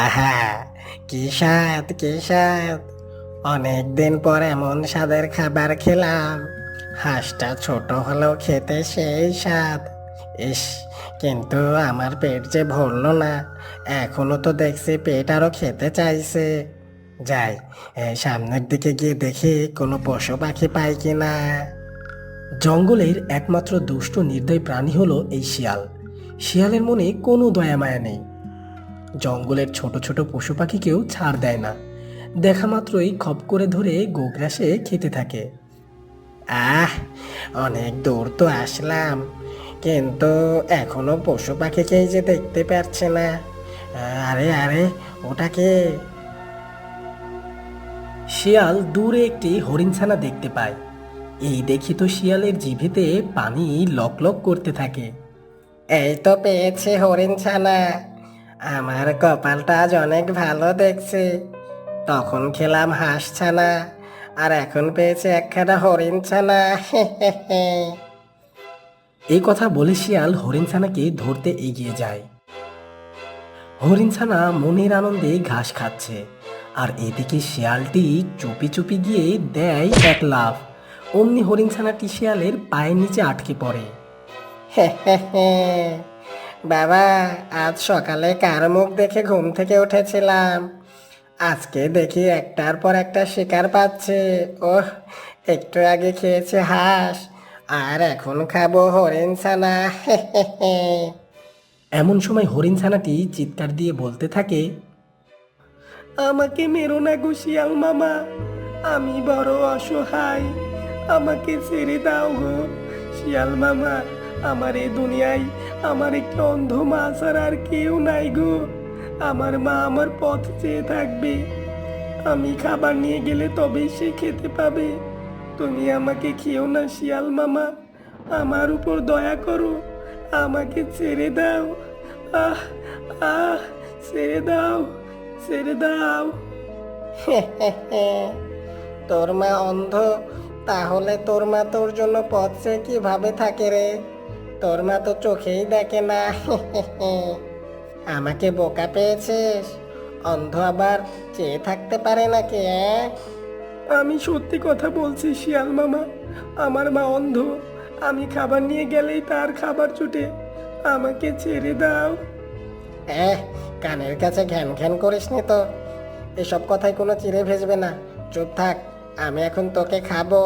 আহা, কি স্বাদ কি স্বাদ! অনেকদিন পর এমন স্বাদের খাবার খেলাম। হাঁসটা ছোট হলেও খেতে সেই স্বাদ। ইস, কিন্তু আমার পেট যে ভরলো না। এখনো তো দেখছি পেট আরো খেতে চাইছে। যাই, এই সামনের দিকে গিয়ে দেখি কোনো পশু পাখি পাই কিনা। জঙ্গলের একমাত্র দুষ্ট নির্দয় প্রাণী হলো এই শিয়াল। শিয়ালের মনে কোনো দয়া মায়া নেই। জঙ্গলের ছোট ছোট পশু পাখিকেও ছাড় দেয় না। দেখা মাত্রই খপ করে ধরে গোগ্রাসে খেতে থাকে। আহ, অনেক দূর তো আসলাম, কিন্তু এখনো পশু পাখিকেই যে দেখতে পাচ্ছি না। আরে আরে, ওটা কে? শিয়াল দূরে একটি হরিণছানা দেখতে পায়। এই দেখি তো শিয়ালের জিভেতে পানি লক লক করতে থাকে। এই তো পেয়েছি হরিণ ছানা। আমার কপালটা আজ অনেক ভালো দেখছি। তখন খেলাম হাঁস ছানা, আর এখন পেয়েছি একখানা হরিণ ছানা। এই কথা বলে শিয়াল হরিণছানাকে ধরতে এগিয়ে যায়। হরিণছানা মনের আনন্দে ঘাস খাচ্ছে, আর এদিকে শিয়ালটি চুপি চুপি গিয়ে দেয় এক লাফ। অমনি হরিণছানাটি শিয়ালের পায়ের নিচে আটকে পড়ে। বাবা, আজ সকালে কার মুখ দেখে ঘুম থেকে উঠেছিলাম? আজকে দেখি একটার পর একটা শিকার পাচ্ছে। ওহ, একটু আগে খেয়েছে হাঁস, আর এখন খাবো হরিণ ছানা। এমন সময় হরিণছানাটি চিৎকার দিয়ে বলতে থাকে, আমাকে মেরো না গো শিয়াল মামা, আমি বড় অসহায়, আমাকে ছেড়ে দাও গো শিয়াল মামা। আমার এই দুনিয়ায় আমার একটি অন্ধ মা ছাড়া আর কেউ নাই গো। আমার মা আমার পথ চেয়ে থাকবে, আমি খাবার নিয়ে গেলে তবেই সে খেতে পাবে। তুমি আমাকে খেও না শিয়াল মামা, আমার উপর দয়া করো, আমাকে ছেড়ে দাও। আহ আহ, ছেড়ে দাও, ছেড়ে দাও। তোর মা অন্ধ? তাহলে তোর মা তোর জন্য পথ চেয়ে কিভাবে থাকে রে? তোর মা তো চোখেই দেখে না। আমাকে বোকা পেয়েছিস? অন্ধ আবার চেয়ে থাকতে পারে নাকি? আমি সত্যি কথা বলছি শিয়াল মামা, আমার মা অন্ধ। আমি খাবার নিয়ে গেলেই তার খাবার ছুটে, আমাকে ছেড়ে দাও। কানের কাছে ঘ্যান ঘ্যান করিস নি তো। এসব কথায় কোনো চিড়ে ভেজবে না। চুপ থাক, আমি এখন তোকে খাবো।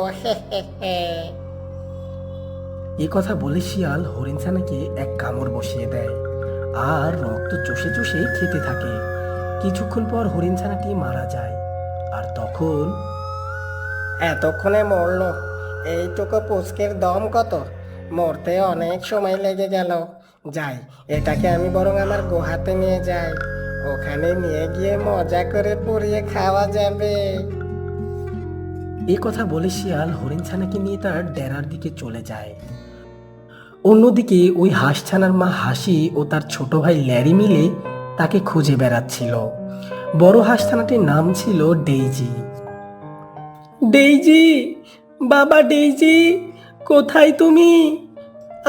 এই কথা বলে শিয়াল হরিণছানাকে এক কামড় বসিয়ে দেয়, আর রক্ত চষে চষে খেতে থাকে। কিছুক্ষণ পর হরিণছানাটি মারা যায়। আর তখন এতক্ষণে মরলো? এইটুকু পুচকের দম কত! মরতে অনেক সময় লেগে গেল। যাই, এটাকে আমি বরং আমার গুহাতে নিয়ে যাই। ওখানে নিয়ে গিয়ে মজা করে পুড়িয়ে খাওয়া যাবে। এই কথা বলে শিয়াল হরিণছানাকে নিয়ে তার ডেরার দিকে চলে যায়। অন্যদিকে ওই হাঁসছানার মা হাসি ও তার ছোট ভাই ল্যারি মিলে তাকে খুঁজে বেড়াচ্ছিল। বড় হাঁসছানাটির নাম ছিল ডেইজি। ডেইজি, বাবা ডেইজি, কোথায় তুমি?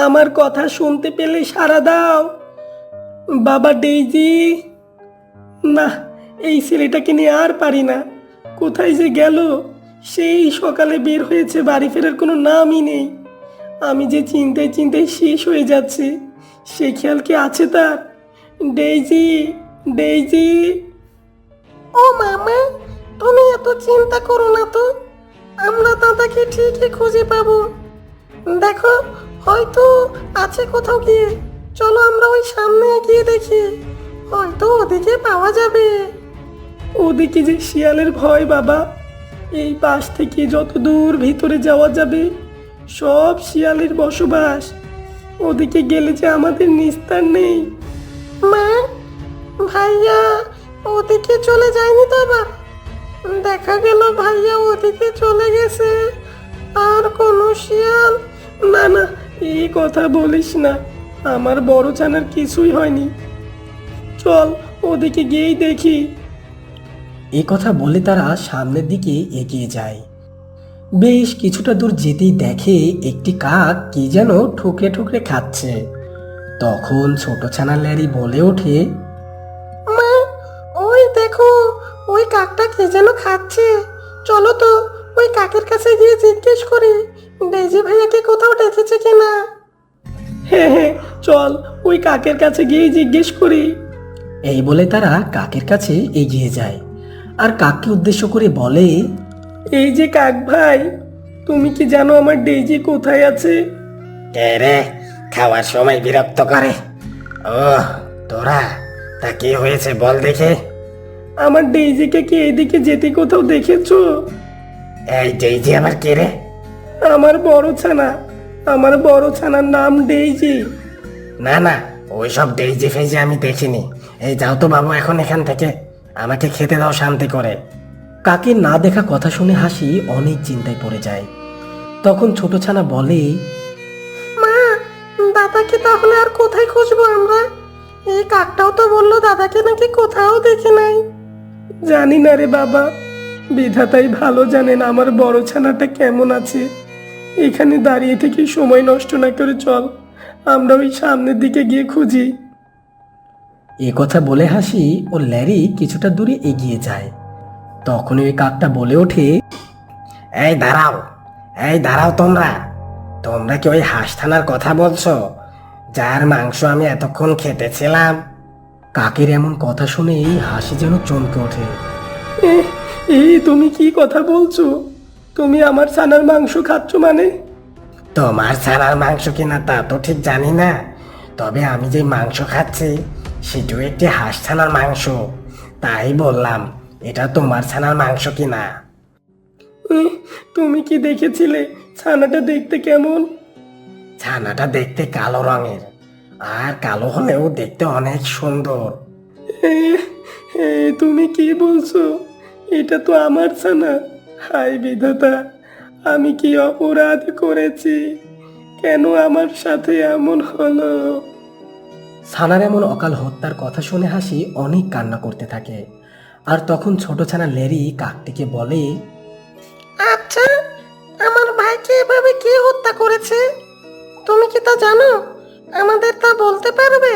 আমার কথা শুনতে পেলে সাড়া দাও। বাবা ডেইজি। না, এই ছেলেটাকে নিয়ে আর পারি না। কোথায় যে গেল? সেই সকালে বের হয়েছে, বাড়ি ফেরার কোনো নামই নেই। আমি যে চিন্তায় চিন্তায় শেষ হয়ে যাচ্ছে, সে খেয়াল কি আছে তার? Daisy, daisy. ও মামা, তুমি এত চিন্তা করো না তো। আমরা দাদাকে ঠিকই খুঁজে পাবো। দেখো, হয়তো আছে কোথাও গিয়ে। চলো আমরা ওই সামনে গিয়ে দেখি, হয়তো ওদিকে পাওয়া যাবে। ওদিকে যে শিয়ালের ভয় বাবা। এই পাশ থেকে যত দূর ভিতরে যাওয়া যাবে সব শিয়ালের বসবাস। ওদিকে গেলে যে আমাদের নিস্তার নেই। মা, ভাইয়া ওদিকে চলে যায়নি তো আবার? দেখা গেল ভাইয়া ওদিকে চলে গেছে। আর কোনো শিয়াল? না না, এই কথা বলিস না, আমার বড় ছানার কিছুই হয়নি। চল ওদিকে গিয়েই দেখি। এই কথা বলে তারা সামনের দিকে এগিয়ে যায়। বেশ কিছুটা দূর যেতেই দেখে একটি কাক কি যেন ঠুকরে ঠুকরে খাচ্ছে। তখন ছোট ছানা ল্যারি বলে ওঠে, মা, কাকটা কি যেন খাচ্ছে, চলো তো ওই কাকের কাছে গিয়ে জিজ্ঞেস করি ডেজি ভাইয়াকে কোথাও দেখেছে কিনা। হ্যাঁ হ্যাঁ, চল ওই কাকের কাছে গিয়ে জিজ্ঞেস করি। এই বলে তারা কাকের কাছে এগিয়ে যায় আর কাককে উদ্দেশ্য করে বলে, এই যে কাক ভাই, তুমি কি জানো আমার ডেইজি কোথায় আছে? কে রে, খাওয়ার সময় বিরক্ত করে? ও তোরা, তা কি হয়েছে বল দেখে। আমার ডেইজিকে কি এদিকে যেতে কোথাও দেখেছো? এই ডেইজি আবার কে রে? আমার বড় ছানা, আমার বড় ছানার নাম ডেইজি। না না, ওইসব ডেইজি ফেজি আমি দেখিনি। এই যাও তো বাবু এখন এখান থেকে, আমাকে খেতে দাও শান্তি করে। কাকের না দেখা কথা শুনে হাসি অনেক চিন্তায় পড়ে যায়। তখন ছোট ছানা বলে, মা, দাদাকে তাহলে আর কোথায় খুঁজবো আমরা? এই কাকটাও তো বললো দাদাকে নাকি কোথাও দেখে নাই। জানি না রে বাবা, বিধাতাই ভালো জানেন আমার বড় ছানাটা কেমন আছে। এখানে দাঁড়িয়ে থেকে সময় নষ্ট না করে চল, আমরা ওই সামনের দিকে গিয়ে খুঁজি। এ কথা বলে হাসি ও ল্যারি কিছুটা দূরে এগিয়ে যায়। তখন ওই কাকটা বলে ওঠে, এই দাঁড়াও, এই দাঁড়াও, তোমরা তোমরা কি ওই হাঁস থানার কথা বলছো, যার মাংস আমি এতক্ষণ খেতেছিলাম? কাকের এমন কথা শুনেই হাসি যেন চমকে ওঠে। এই তুমি কি কথা বলছো? তুমি আমার ছানার মাংস খাচ্ছ মানে? তোমার ছানার মাংস কিনা তা তো ঠিক জানি না, তবে আমি যে মাংস খাচ্ছি সেটাও একটি হাঁস ছানার মাংস, তাই বললাম এটা তোমার ছানার মাংস কিনা। তুমি কি দেখেছিলে ছানাটা দেখতে কেমন? ছানাটা দেখতে কালো রঙের, আর কালো হলেও দেখতে অনেক সুন্দর। তুমি কি বলছো? এটা তো আমার ছানা। হায় বিধাতা, আমি কি অপরাধ করেছি? কেন আমার সাথে এমন হলো? ছানার এমন অকাল হত্যার কথা শুনে হাসি অনেক কান্না করতে থাকে। আর তখন ছোট ছানা লেরি কাকটিকে বলে, আচ্ছা, আমার ভাইকে এভাবে কে হত্যা করেছে? তুমি কি তা জানো? আমাদের তা বলতে পারবে?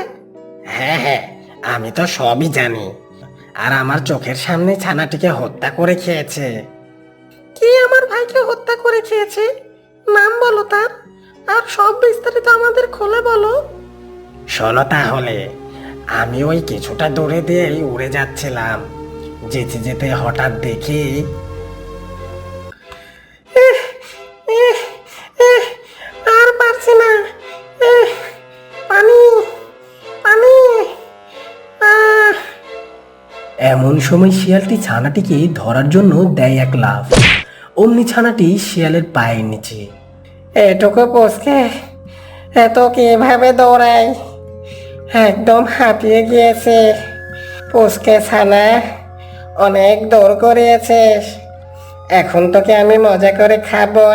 হ্যাঁ হ্যাঁ, আমি তো সবই জানি, আর আমার চোখের সামনে ছানাটিকে হত্যা করে খেয়েছে। কি আমার ভাইকে হত্যা করে খেয়েছে? নাম বলো তার, আর সব বিস্তারিত আমাদের খুলে বলো। শোনো তাহলে, আমি ওই কিছুটা দূরে দিয়েই উড়ে যাচ্ছিলাম, যেতে যেতে হঠাৎ দেখি আর পারছি না, পানি পানি। এমন সময় শিয়ালটি ছানাটিকে ধরার জন্য দেয় এক লাফ। অমনি ছানাটি শিয়ালের পায়ের নিচে। এটুকু পোষকে এত কিভাবে দৌড়াই, একদম হাঁপিয়ে গিয়েছে। পোষকে ছানা, অনেক দৌড় করিয়েছিস, এখন তোকে আমি মজা করে খাবো।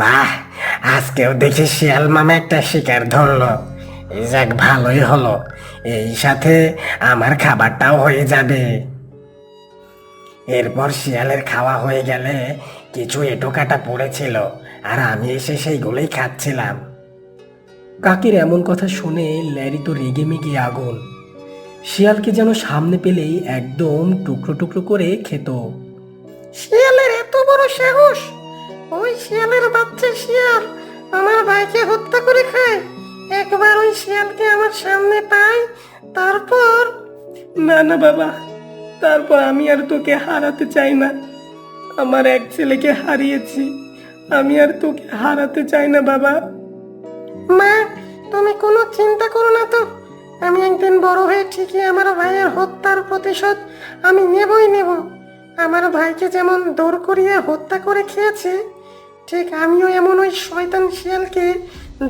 বাহ, আজকেও দেখি শিয়াল মামা একটা শিকার ধরলো। এই যাক, ভালোই হলো, এই সাথে আমার খাবারটাও হয়ে যাবে। এরপর শিয়ালের খাওয়া হয়ে গেলে কিছু এঁটো কাটা পড়েছিল, আর আমি এসে সেইগুলোই খাচ্ছিলাম। কাকের এমন কথা শুনে ল্যারি তো রেগে মেগে আগুন। শিয়ালকে যেন সামনে পেলেই একদম টুকরো টুকরো করে খেত। শিয়ালের এত বড় সাহস! ওই শিয়ালের বাচ্চা শিয়াল আমার ভাইকে হত্যা করে খায়। একবার ওই শিয়ালকে আমার সামনে পাই, তারপর। না না বাবা, তারপর আমি আর তোকে হারাতে চাই না। আমার এক ছেলেকে হারিয়েছি, আমি আর তোকে হারাতে চাই না বাবা। মা, তুমি কোনো চিন্তা করো না তো, আমি একদিন বড় হয়ে ঠিকই আমার ভাইয়ের হত্যার প্রতিশোধ আমি নেবই নেব। আমার ভাইকে যেমন দৌড় করিয়ে হত্যা করে খেয়েছে, ঠিক আমিও এমন ওই শয়তান শিয়ালকে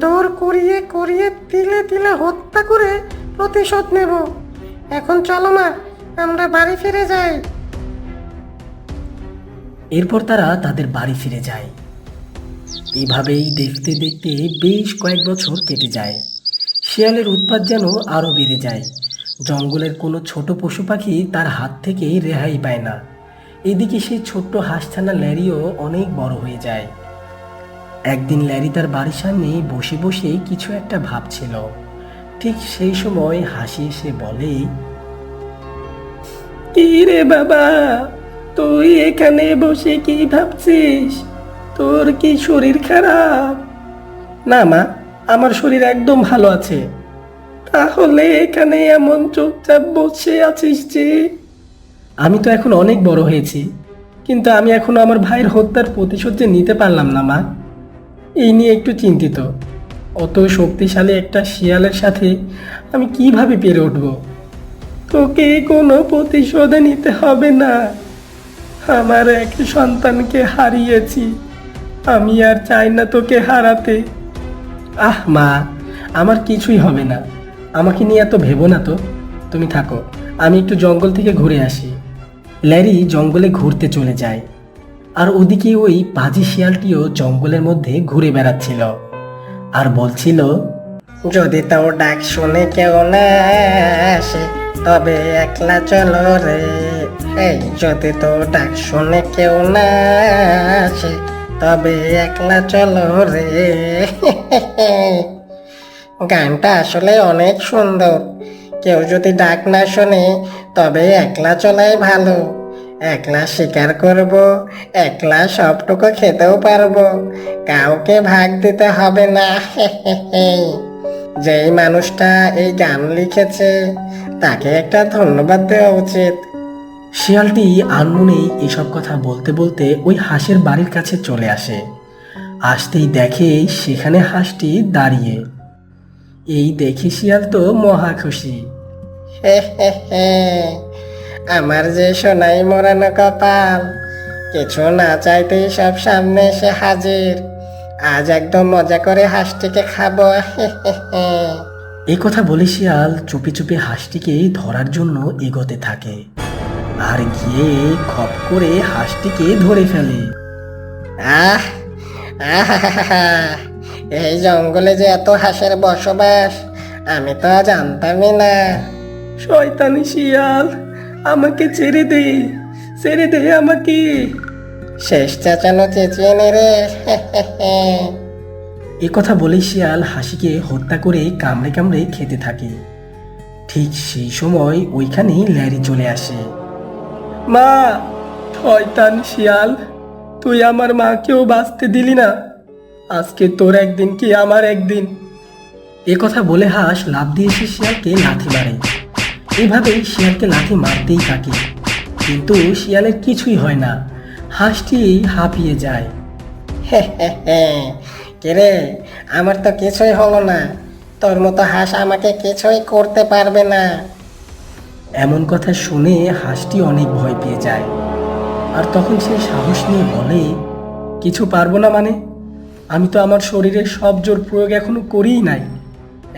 দৌড় করিয়ে করিয়ে তিলে তিলে হত্যা করে প্রতিশোধ নেব। এখন চলো মা, আমরা বাড়ি ফিরে যাই। এরপর তারা তাদের বাড়ি ফিরে যায়। এভাবেই দেখতে দেখতে বেশ কয়েক বছর কেটে যায়। শিয়ালের উৎপাত যেন আরো বেড়ে যায়। জঙ্গলের কোনো ছোট পশু পাখি তার হাত থেকে রেহাই পায় না। এদিকে সেই ছোট্ট হাঁসছানা ল্যারিও অনেক বড় হয়ে যায়। একদিন ল্যারি তার বাড়ির সামনে বসে বসে কিছু একটা ভাবছিল। ঠিক সেই সময় হাসি এসে বলে, কি রে বাবা, তুই এখানে বসে কি ভাবছিস? তোর কি শরীর খারাপ? না মা, আমার শরীর একদম ভালো আছে। তাহলে এখানে এমন চুপচাপ বসে আছিস যে? আমি তো এখন অনেক বড় হয়েছি, কিন্তু আমি এখনো আমার ভাইয়ের হত্যার প্রতিশোধ যে নিতে পারলাম না মা। এই নিয়ে একটু চিন্তিত। অত শক্তিশালী একটা শিয়ালের সাথে আমি কিভাবে পেরে উঠব? তোকে কোনো প্রতিশোধ নিতে হবে না। আমার এক সন্তানকে হারিয়েছি, আমি আর চাই না তোকে হারাতে। আহ মা, আমার কিছুই হবে না। আমাকে নিয়ে এত ভেবো না তো। তুমি থাকো, আমি একটু জঙ্গল থেকে ঘুরে আসি। ল্যারি জঙ্গলে ঘুরতে চলে যায়, আর ওদিকে ওই পাজি শিয়ালটিও জঙ্গলের মধ্যে ঘুরে বেড়াচ্ছিল আর বলছিল, যদি তোর ডাক শুনে কেউ না আসে তবে একলা চলো রে। এই যদি তোর ডাক শুনে কেউ না আসে তবে একলা চলো রে। গানটা আসলে অনেক সুন্দর। কেউ যদি ডাক না শোনে তবে একলা চলাই ভালো। একলা শিকার করব, একলা সবটুকু খেতেও পারবো, কাউকে ভাগ দিতে হবে না। যেই মানুষটা এই গান লিখেছে তাকে একটা ধন্যবাদ দেওয়া উচিত। শিয়ালটি আনমনেই এসব কথা বলতে বলতে ওই হাঁসের বাড়ির কাছে চলে আসে। আসতেই দেখে সেখানে হাঁসটি দাঁড়িয়ে। এই দেখে শিয়াল তো মহা খুশি। আমার যে সোনাই মোড়ানো কপাল, কিছু না চাইতেই সব সামনে এসে হাজির। আজ একদম মজা করে হাঁসটিকে খাবো। এই কথা বলে শিয়াল চুপি চুপি হাঁসটিকে ধরার জন্য এগোতে থাকে আর গিয়ে খপ করে হাঁসটিকে ধরে ফেলে। আহ আহা, এই জঙ্গলে যে এত হাঁসের বসবাস আমি তো জানতামই না। শয়তানি শিয়াল, আমাকে ছেড়ে দে, ছেড়ে দে আমাকে। শেষ চেঁচানো চেঁচিয়ে নে রে। এ কথা বলে শিয়াল হাসিকে হত্যা করে কামড়ে কামড়ে খেতে থাকে। ঠিক সেই সময় ওইখানেই ল্যারি চলে আসে। মা, শয়তান শিয়াল, তুই আমার মাকেও বাঁচতে দিলি না। আজকে তোর একদিন কি আমার একদিন। এ কথা বলে হাঁস লাফ দিয়ে এসে শিয়ালকে লাথি মারে। এভাবেই শিয়ালকে লাথি মারতেই থাকে, কিন্তু শিয়ালের কিছুই হয় না। হাঁসটি হাঁপিয়ে যায়। কিরে, আমার তো কিছুই হলো না। তোর মতো হাঁস আমাকে কিছুই করতে পারবে না। এমন কথা শুনে হাঁসটি অনেক ভয় পেয়ে যায়, আর তখন সে সাহস নিয়ে বলে, কিছু পারবো না মানে? আমি তো আমার শরীরের সব জোর প্রয়োগ এখনো করিই নাই।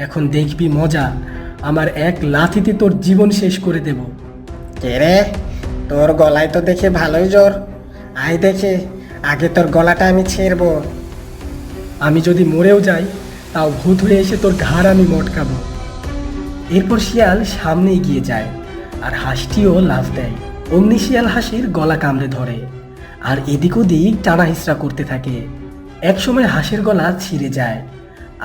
এখন দেখবি মজা, আমার এক লাথিতে তোর জীবন শেষ করে দেব। কিরে, তোর গলায় তো দেখে ভালোই জোর। আয় দেখি, আগে তোর গলাটা আমি ছিঁড়বো। আমি যদি মরেও যাই, তাও ভূত হয়ে এসে তোর ঘাড় আমি মটকাবো। এরপর শিয়াল সামনে এগিয়ে যায়, আর হাঁসটিও লাফ দেয়। অমনি শিয়াল হাসির গলা কামড়ে ধরে, আর এদিক ওদিক টানা হিচড়া করতে থাকে। একসময় হাঁসের গলা ছিঁড়ে যায়,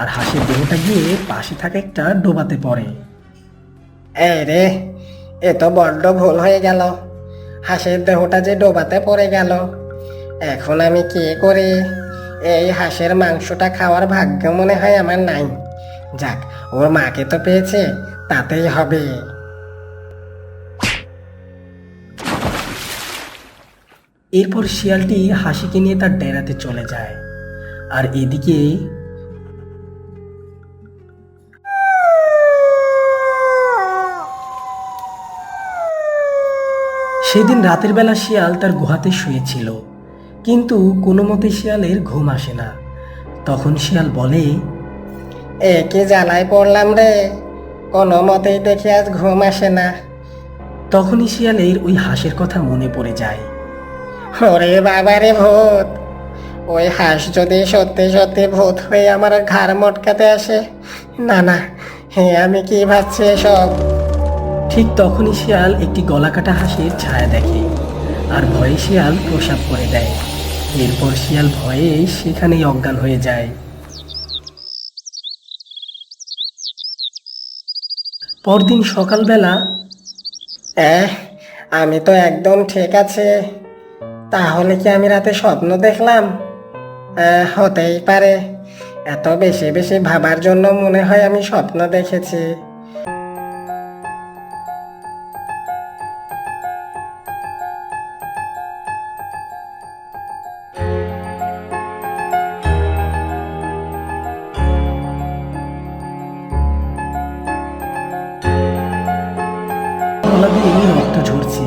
আর হাঁসের দেহটা গিয়ে পাশে থাকা একটা ডোবাতে পড়ে। এই রে, এ তো বড্ড ভুল হয়ে গেল। হাঁসের দেহটা যে ডোবাতে পড়ে গেল। এখন আমি কি করি? এই হাঁসের মাংসটা খাওয়ার ভাগ্য মনে হয় আমার নাই। যাক, ওর মাকে তো পেয়েছে, তাতেই হবে। এরপর শিয়ালটি হাসিকে নিয়ে তার ডেরাতে চলে যায়, আর এদিকে সেদিন রাতের বেলা শিয়াল তার গুহাতে শুয়েছিল, কিন্তু কোনো মতে শিয়ালের ঘুম আসে না। তখন শিয়াল বলে, এ কি জ্বালায় পড়লাম রে, কোনো মতেই দেখি আজ ঘুম আসে না। তখনই শিয়ালের ওই হাঁসের কথা মনে পড়ে যায়। ওরে বাবা রে ভূত! ওই হাঁস যদি সত্যি সত্যি ভূত হয়ে আমার ঘাড় মটকাতে আসে, না না, আমি কি ভাবছি এসব? ঠিক তখনই শিয়াল একটি গলাকাটা হাঁসের ছায়া দেখে, আর ভয়ে শিয়াল প্রসাব করে দেয়। এরপর শিয়াল ভয়ে সেখানেই অজ্ঞান হয়ে যায়। পরদিন সকালবেলা এহ, আমি তো একদম ঠিক আছে। তাহলে কি আমি রাতে স্বপ্ন দেখলাম? হতেই পারে। এত বেশি বেশি ভাবার জন্য মনে হয় আমি স্বপ্ন দেখেছি। গলা দিয়ে রক্ত ঝরছে।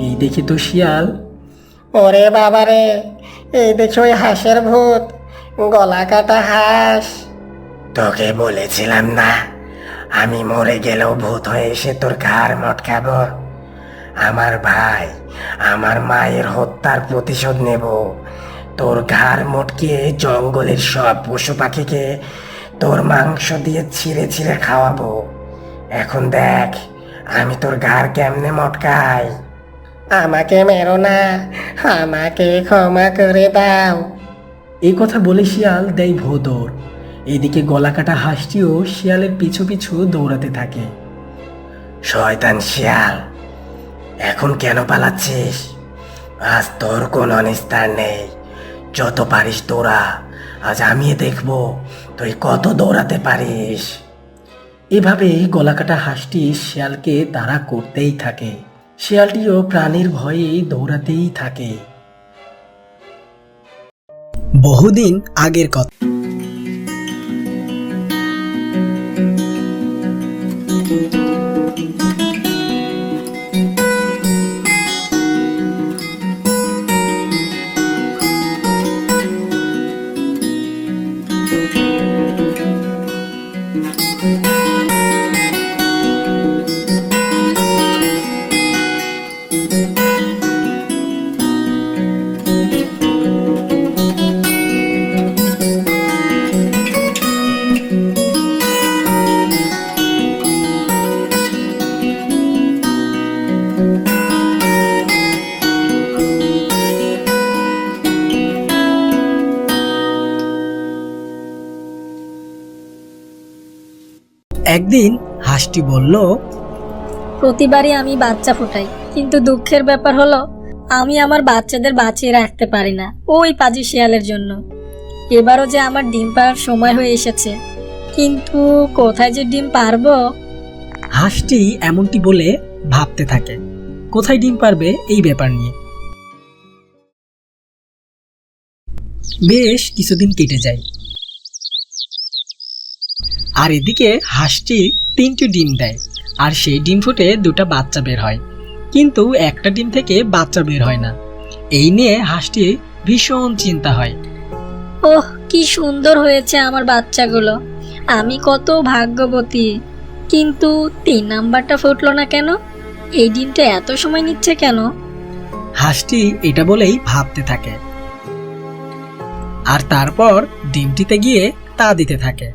এই দেখে তো শিয়াল ওরে বাবারে, এই দেখো ওই হাঁসের ভূত, গলা কাটা হাঁস। তোকে বলেছিলাম না, আমি মরে গেলেও ভূত হয়ে এসে তোর ঘাড় মটকাবো। আমার ভাই, আমার মায়ের হত্যার প্রতিশোধ নেব। তোর ঘাড় মটকিয়ে জঙ্গলের সব পশু পাখিকে তোর মাংস দিয়ে ছিঁড়ে ছিঁড়ে খাওয়াবো। এখন দেখ আমি তোর ঘাড় কেমনে মটকাই। আমাকে মেরো না, আমাকে ক্ষমা করে দাও। এই কথা বলে শিয়াল দেয় ভোঁদৌড়। এদিকে গলা কাটা হাঁসটিও শিয়ালের পিছু পিছু দৌড়াতে থাকে। শয়তান শিয়াল, এখন কেন পালাচ্ছিস? আজ তোর কোনো নিস্তার নেই। যত পারিস দৌড়া, আজ আমি দেখবো তুই কত দৌড়াতে পারিস। এভাবেই গলাকাটা হাঁসটি শিয়ালকে তাড়া করতেই থাকে। শিয়ালটিও প্রাণীর ভয়ে দৌড়াতেই থাকে। বহুদিন আগের কথা। একদিন হাঁসটি বলল, প্রতিবারই আমি বাচ্চা ফোটাই, কিন্তু দুঃখের ব্যাপার হলো আমি আমার বাচ্চাদের বাঁচিয়ে রাখতে পারি না ওই পাজি শিয়ালের জন্য। এবারও যে আমার ডিম পাড়ার সময় হয়ে এসেছে, কিন্তু কোথায় যে ডিম পারবো। হাঁসটি এমনটি বলে ভাবতে থাকে কোথায় ডিম পারবে এই ব্যাপার নিয়ে। বেশ কিছুদিন কেটে যায়, আর এদিকে হাঁসটি 3টি ডিম দেয়, আর সেই ডিম ফুটে 2টা বাচ্চা বের হয়, কিন্তু একটা ডিম থেকে বাচ্চা বের হয় না। এই নিয়ে হাঁসটি ভীষণ চিন্তা হয়। ওহ, কি সুন্দর হয়েছে আমার বাচ্চাগুলো, আমি কত ভাগ্যবতী। কিন্তু 3 নাম্বারটা ফুটলো না কেন? এই ডিমটা এত সময় নিচ্ছে কেন? হাঁসটি এটা বলেই ভাবতে থাকে, আর তারপর ডিমটিতে গিয়ে তা দিতে থাকে।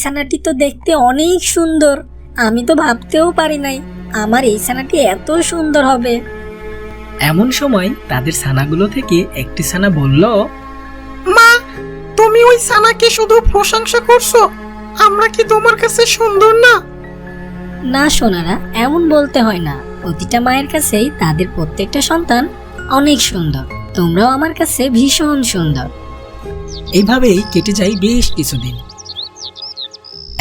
ছানাটি তো দেখতে অনেক সুন্দর, আমি তো ভাবতেও পারি নাই আমার এই ছানাটি এত সুন্দর হবে। এমন সময় তাদের ছানাগুলো থেকে একটি ছানা বলল, মা, তুমি ওই সানাকে শুধু প্রশংসা করছো, আমরা কি তোমার কাছে সুন্দর না? না সোনারা, এমন বলতে হয় না। প্রতিটা মায়ের কাছেই তাদের প্রত্যেকটা সন্তান অনেক সুন্দর। তোমরাও আমার কাছে ভীষণ সুন্দর। এইভাবেই কেটে যায় বেশ কিছুদিন।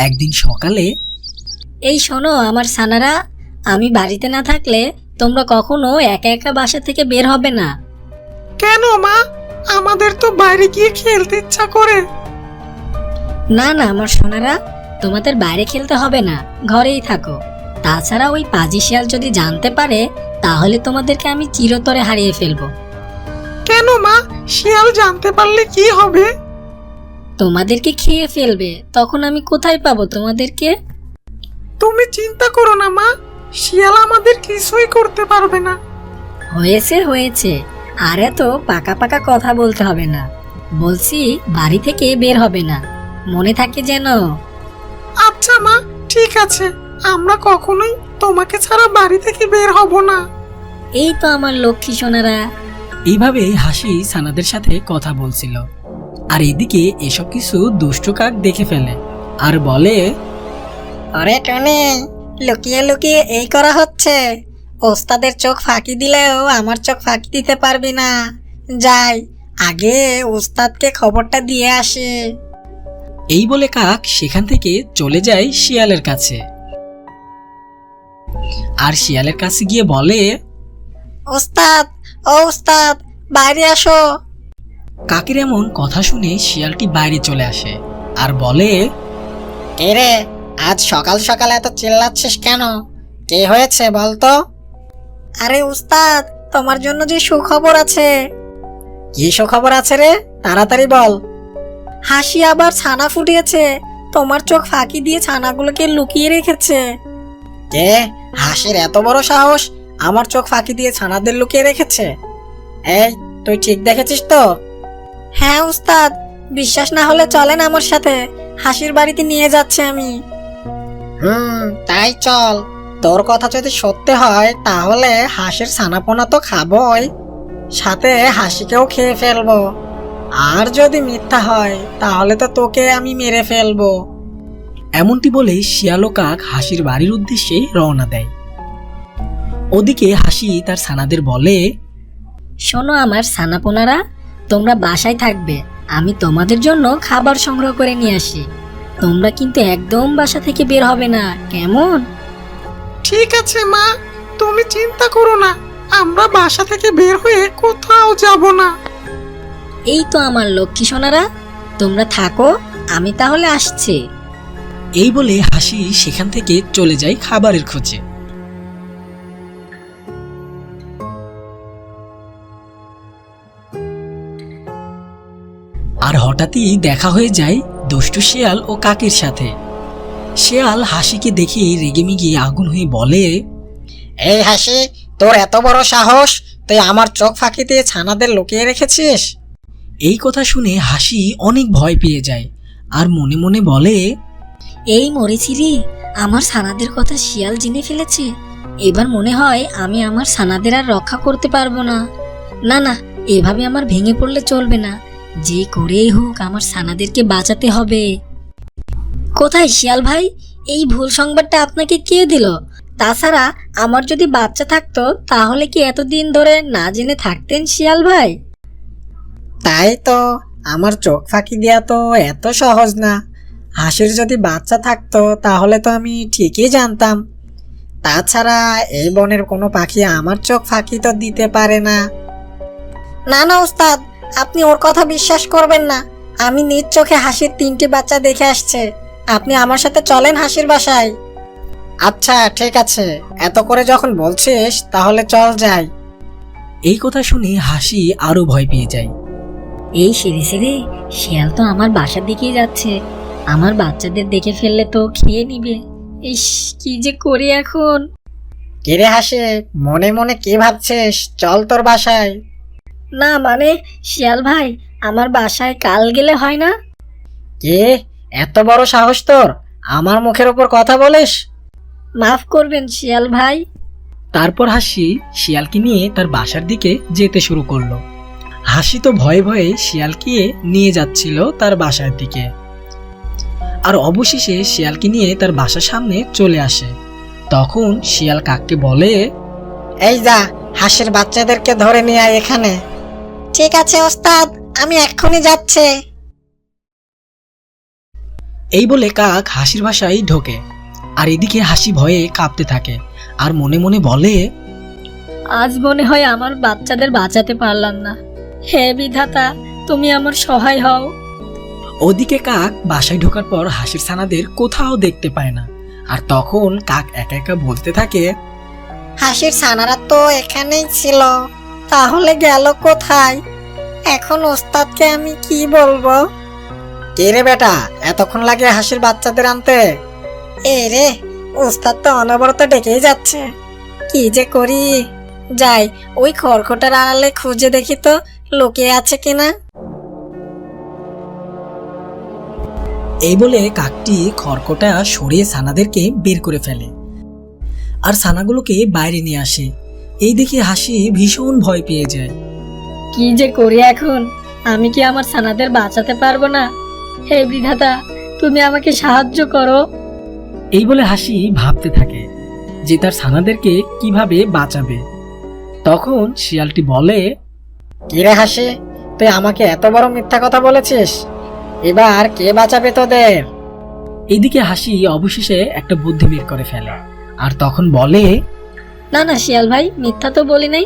একদিন সকালে, এই শোনো আমার ছানারা, আমি বাড়িতে না থাকলে তোমরা কখনো একা একা বাসা থেকে বের হবে না। কেন মা? আমাদের তো বাইরে গিয়ে খেলতে ইচ্ছা করে। না না আমার সোনারা, তোমাদের বাইরে খেলতে হবে না, ঘরেই থাকো। তাছাড়া ওই পাজি শিয়াল যদি জানতে পারে, তাহলে তোমাদেরকে আমি চিরতরে হারিয়ে ফেলবো। কেন মা? শিয়াল জানতে পারলে কি হবে? তোমাদেরকে খেয়ে ফেলবে, তখন আমি কোথায় পাবো তোমাদেরকে? তুমি চিন্তা করো না মা, শিয়াল আমাদের কিছুই করতে পারবে না। হয়েছে হয়েছে, আর এত পাকা পাকা কথা বলতে হবে না। বলছি বাড়ি থেকে বের হবে না, মনে থাকে যেন। আচ্ছা মা, ঠিক আছে, আমরা কখনোই তোমাকে ছাড়া বাড়ি থেকে বের হব না। এই তো আমার লক্ষ্মী সোনারা। এইভাবে হাসি ছানাদের সাথে কথা বলছিল, আর এদিকে এসব কিছু দুষ্টু কাক দেখে ফেলে আর বলে, আরে টনি, লুকিয়ে লুকিয়ে এই করা হচ্ছে। ওস্তাদের চোখ ফাঁকি দিলেও আমার চোখ ফাঁকি দিতে পারবি না। যাই, আগে ওস্তাদকে খবরটা দিয়ে আসে। এই বলে কাক সেখান থেকে চলে যায় শিয়ালের কাছে। আর শিয়ালের কাছে গিয়ে বলে, ওস্তাদ, ও ওস্তাদ, বাইরে আসো। কাকের এমন কথা শুনে শিয়ালটি বাইরে চলে আসে আর বলে, কে রে, আজ সকাল সকাল এত চিল্লাচ্ছিস কেন? কি হয়েছে বলতো? আরে ওস্তাদ, তোমার জন্য যে সুখবর আছে। কি সুখবর আছে রে, তাড়াতাড়ি বল। হাসি আবার ছানা ফুটিয়েছে। তোমার চোখ ফাঁকি দিয়ে ছানাগুলোকে লুকিয়ে রেখেছে। কে? হাসির এত বড় সাহস আমার চোখ ফাঁকি দিয়ে ছানাদের লুকিয়ে রেখেছে? এই, তুই ঠিক দেখেছিস তো? হ্যাঁ উস্তাদ, বিশ্বাস না হলে চলেন আমার সাথে, হাসির বাড়িতে নিয়ে যাচ্ছে আমি। তাই চল। তোর কথা যদি সত্যি হয় তাহলে হাসির ছানাপোনা তো খাবই, সাথে হাসিকেও খেয়ে ফেলবো। আর যদি মিথ্যা হয় তাহলে তো তোকে আমি মেরে ফেলবো। এমনটি বলেই শিয়াল ও কাক হাসির বাড়ির উদ্দেশ্যে রওনা দেয়। ওদিকে হাসি তার ছানাদের বলে, শোনো আমার ছানাপোনারা, তোমরা বাসায় থাকবে, আমি তোমাদের জন্য খাবার সংগ্রহ করে নিয়ে আসি। তোমরা কিন্তু একদম বাসা থেকে বের হবে না, কেমন? ঠিক আছে মা, তুমি চিন্তা করো না, আমরা বাসা থেকে বের হয়ে কোথাও যাব না। এই তো আমার লক্ষ্মী সোনারা, তোমরা থাকো, আমি তাহলে আসছি। এই বলে হাসি সেখান থেকে চলে যায় খাবারের খোঁজে। আর হঠাৎই দেখা হয়ে যায় দুষ্টু শিয়াল ও কাকের সাথে। শিয়াল হাসিকে দেখে রেগেমেগে আগুন হয়ে বলে, এই হাসি, তোর এত বড় সাহস, তুই আমার চোখ ফাঁকি দিয়ে ছানাদের লুকিয়ে রেখেছিস? এই কথা শুনে হাসি অনেক ভয় পেয়ে যায় আর মনে মনে বলে, এই মরেছি রে, আমার ছানাদের কথা শিয়াল জেনে ফেলেছে। এবার মনে হয় আমি আমার ছানাদের আর রক্ষা করতে পারবো না। না না, এভাবে আমার ভেঙে পড়লে চলবে না, যে করেই হোক আমার ছানাদেরকে বাঁচাতে হবে। কোথায় শিয়াল ভাই? এই ভুল সংবাদটা আপনাকে কে দিল? তাছাড়া আমার যদি বাচ্চা থাকতো তাহলে কি এতদিন ধরে না জেনে থাকতেন শিয়াল ভাই? তাই তো, আমার চোখ ফাঁকি দেওয়া তো এত সহজ না। হাসির যদি বাচ্চা থাকতো তাহলে তো আমি ঠিকই জানতাম। তাছাড়া এই বনের কোনো পাখি আমার চোখ ফাঁকি তো দিতে পারে না। না না ওস্তাদ, আপনি ওর কথা বিশ্বাস করবেন না। আমি নিজ চোখে হাসির 3টি বাচ্চা দেখে আসছে। আপনি আমার সাথে চলেন হাসির বাসায়। আচ্ছা ঠিক আছে, এত করে যখন বলছিস তাহলে চল যাই। এই কথা শুনে হাসি আরো ভয় পেয়ে যায়। এই সিঁড়ি সিঁড়ি, শিয়াল তো আমার বাসার দিকেই যাচ্ছে। আমার বাচ্চাদের দেখে ফেললে তো খেয়ে নিবে। ইস, কি যে করি এখন। কিরে হাসি, মনে মনে কি ভাবছিস? চল তোর বাসায়। না মানে শিয়াল ভাই, আমার বাসায় কাল গেলে হয় না? কি, এত বড় সাহস তোর, আমার মুখের উপর কথা বলিস? মাফ করবেন শিয়াল ভাই। তারপর হাসি শিয়ালকে নিয়ে তার বাসার দিকে যেতে শুরু করলো। হাসি তো ভয়ে ভয়ে শিয়ালকে নিয়ে যাচ্ছিল তার বাসার দিকে। আর অবশেষে শিয়ালকে নিয়ে তার বাসার সামনে চলে আসে। তখন শিয়াল কাককে বলে, এই যা, হাসির বাচ্চাদেরকে ধরে নিয়ে আয় এখানে। ঠিক আছে ওস্তাদ, আমি এক্ষুনি যাচ্ছে। এই বলে কাক হাসির বাসায় ঢোকে। আর এদিকে হাসি ভয়ে কাঁপতে থাকে আর মনে মনে বলে, আজ মনে হয় আমার বাচ্চাদের বাঁচাতে পারলাম না। হে বিধাতা, তুমি আমার সহায় হও। ওদিকে কাক বাসায় ঢোকার পর হাসির ছানাদের কোথাও দেখতে পায় না। আর তখন কাক একা একা বলতে থাকে, হাসির ছানারা তো এখানেই ছিল, তাহলে গেল কোথায়? এখন ওস্তাদকে আমি কি বলবো? কে রে বেটা, এতক্ষণ লাগে হাসির বাচ্চাদের আনতে? এই রে, ওস্তাদ তো অনবরত ডেকেই যাচ্ছে। কি যে করি, যাই ওই খড়খটার আড়ালে খুঁজে দেখি তো লুকিয়ে আছে কিনা। এই বলে কাকটি খড়কটা সরিয়ে ছানাদেরকে বের করে ফেলে আর ছানাগুলোকে বাইরে নিয়ে আসে। এই দেখে হাসি ভীষণ ভয় পেয়ে যায়। কি যে করি এখন, আমি কি আমার ছানাদের বাঁচাতে পারবো না? হে বিধাতা, তুমি আমাকে সাহায্য করো। এই বলে হাসি ভাবতে থাকে যে তার ছানাদেরকে কিভাবে বাঁচাবে। তখন শিয়ালটি বলে, কিরে হাসি, তুই আমাকে এত বড় মিথ্যা কথা বলেছিস, এবার কে বাঁচাবে তোদের? এইদিকে হাসি অবশেষে একটা বুদ্ধি বের করে ফেলে আর তখন বলে, না না শিয়াল ভাই, মিথ্যা তো বলি নাই।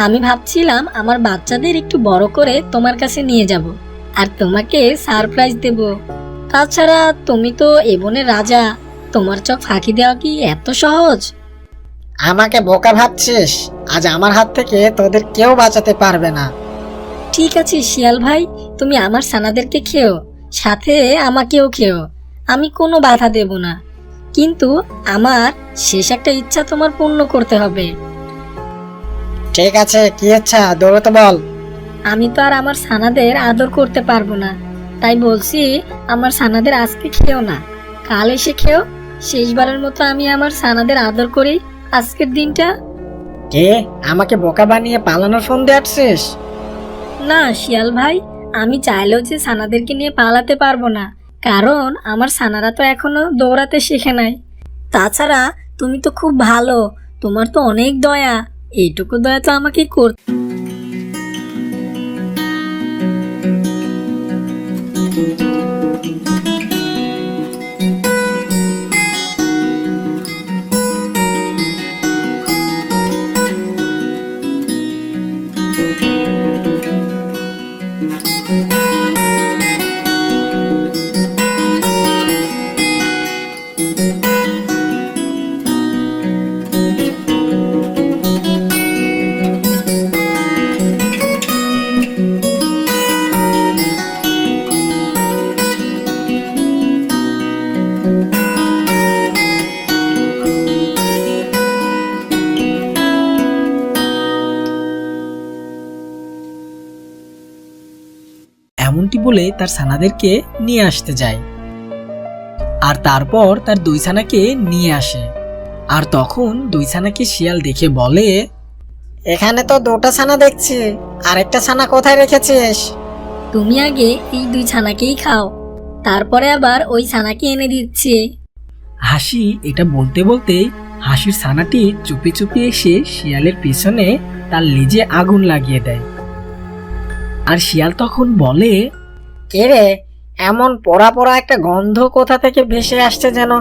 আমি ভাবছিলাম আমার বাচ্চাদের একটু বড় করে তোমার কাছে নিয়ে যাব আর তোমাকে সারপ্রাইজ দেব। তাছাড়া তুমি তো এ বনের রাজা, তোমার চোখ ফাঁকি দেওয়া কি এত সহজ? আমাকে বোকা ভাবছিস? আজ আমার হাত থেকে তোদের কেউ বাঁচাতে পারবে না। ঠিক আছে শিয়াল ভাই, তুমি আমার ছানাদেরকে খেও, সাথে আমাকেও খেও, আমি কোনো বাধা দেব না। কিন্তু আমার শেষ একটা ইচ্ছা তোমার পূর্ণ করতে হবে। ঠিক আছে, কি ইচ্ছা দৌড়ে তো বল। আমি তো আর আমার ছানাদের আদর করতে পারবো না, তাই বলছি আমার ছানাদের আজকে খেও না, কাল এসে খেও। শেষবারের মতো আমি আমার ছানাদের আদর করি আজকের দিনটা। কে আমাকে বোকা বানিয়ে পালানোর ফোন দিয়ে আসছিস? না শিয়াল ভাই, আমি চাইলেও যে ছানাদেরকে নিয়ে পালাতে পারবো না, কারণ আমার ছানারা তো এখনো দৌড়াতে শেখে নাই। তাছাড়া তুমি তো খুব ভালো, তোমার তো অনেক দয়া, এইটুকু দয়া তো আমাকে করতে। এমনটি বলে তার ছানাদেরকে নিয়ে আসতে যায় আর তারপর তার দুই ছানাকে নিয়ে আসে। আর তখন দুই ছানাকে শিয়াল দেখে বলে, এখানে তো দুটো ছানা দেখছি, আরেকটা ছানা কোথায় রেখেছিস? তুমি আগে এই দুই ছানাকেই খাও, তারপরে আবার ওই ছানাকে এনে দিচ্ছি। হাসি এটা বলতে বলতে হাসির ছানাটি চুপি চুপি এসে শিয়ালের পিছনে তার লেজে আগুন লাগিয়ে দেয়। আর শিয়াল তখন বলে, কে রে, এমন পোড়া পোড়া একটা গন্ধ কোথা থেকে ভেসে আসছে যেন।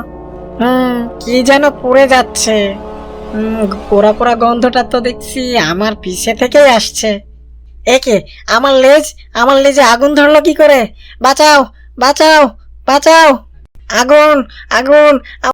কি যেন পুড়ে যাচ্ছে। পোড়া পোড়া গন্ধটা তো দেখছি আমার পিছে থেকেই আসছে। একে আমার লেজে আগুন ধরলো কি করে? বাঁচাও বাঁচাও বাঁচাও, আগুন আগুন।